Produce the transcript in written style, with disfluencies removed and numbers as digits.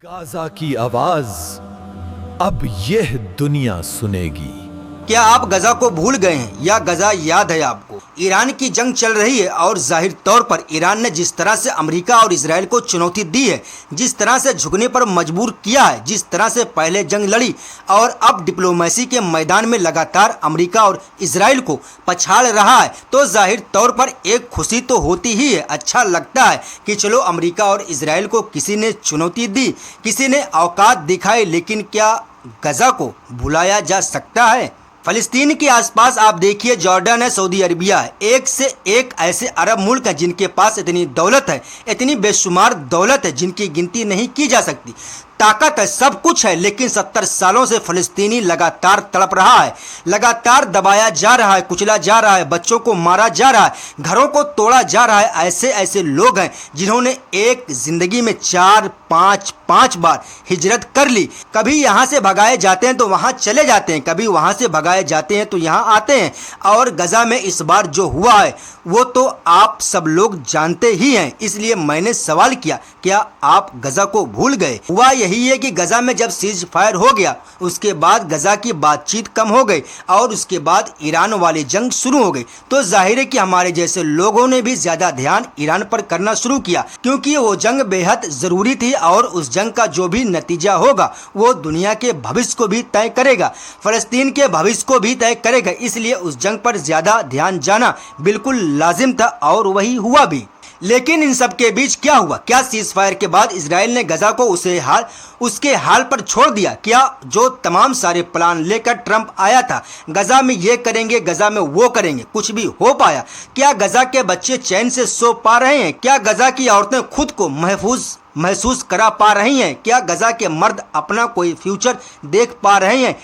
Gaza की आवाज अब यह दुनिया सुनेगी। क्या आप गजा को भूल गए हैं या गजा याद है आपको? ईरान की जंग चल रही है और जाहिर तौर पर ईरान ने जिस तरह से अमेरिका और इजराइल को चुनौती दी है, जिस तरह से झुकने पर मजबूर किया है, जिस तरह से पहले जंग लड़ी और अब डिप्लोमेसी के मैदान में लगातार अमेरिका और इजराइल को पछाड़ रहा है, तो जाहिर तौर पर एक खुशी तो होती ही है। अच्छा लगता है कि चलो अमेरिका और इजराइल को किसी ने चुनौती दी, किसी ने औकात दिखाई, लेकिन क्या गजा को भुलाया जा सकता है? फलस्तीन के आसपास आप देखिए, जॉर्डन है, सऊदी अरबिया है, एक से एक ऐसे अरब मुल्क हैं जिनके पास इतनी दौलत है, इतनी बेशुमार दौलत है जिनकी गिनती नहीं की जा सकती। ताकत है, सब कुछ है, लेकिन 70 सालों से फलस्तीनी लगातार तड़प रहा है, लगातार दबाया जा रहा है, कुचला जा रहा है, बच्चों को मारा जा रहा है, घरों को तोड़ा जा रहा है। ऐसे ऐसे लोग हैं जिन्होंने एक जिंदगी में 4-5 बार हिजरत कर ली। कभी यहाँ से भगाए जाते हैं तो वहाँ चले जाते हैं, कभी वहाँ से भगाए जाते हैं तो यहाँ आते हैं। और गजा में इस बार जो हुआ है वो तो आप सब लोग जानते ही हैं, इसलिए मैंने सवाल किया, क्या आप गजा को भूल गए? हुआ यही है कि गजा में जब सीज फायर हो गया, उसके बाद गजा की बातचीत कम हो गई और उसके बाद ईरान वाली जंग शुरू हो गई, तो जाहिर है कि हमारे जैसे लोगों ने भी ज्यादा ध्यान ईरान पर करना शुरू किया, क्योंकि वो जंग बेहद जरूरी थी और उस जंग का जो भी नतीजा होगा वो दुनिया के भविष्य को भी तय करेगा, फलस्तीन के भविष्य को भी तय करेगा। इसलिए उस जंग पर ज्यादा ध्यान जाना बिल्कुल लाजिम था और वही हुआ भी। लेकिन इन सब के बीच क्या हुआ? क्या सीज फायर के बाद इजराइल ने गजा को उसके हाल पर छोड़ दिया? क्या जो तमाम सारे प्लान लेकर ट्रंप आया था, गजा में ये करेंगे, गजा में वो करेंगे, कुछ भी हो पाया? क्या गजा के बच्चे चैन से सो पा रहे हैं? क्या गजा की औरतें खुद को महसूस करा पा रही हैं? क्या गजा के मर्द अपना कोई फ्यूचर देख पा रहे हैं?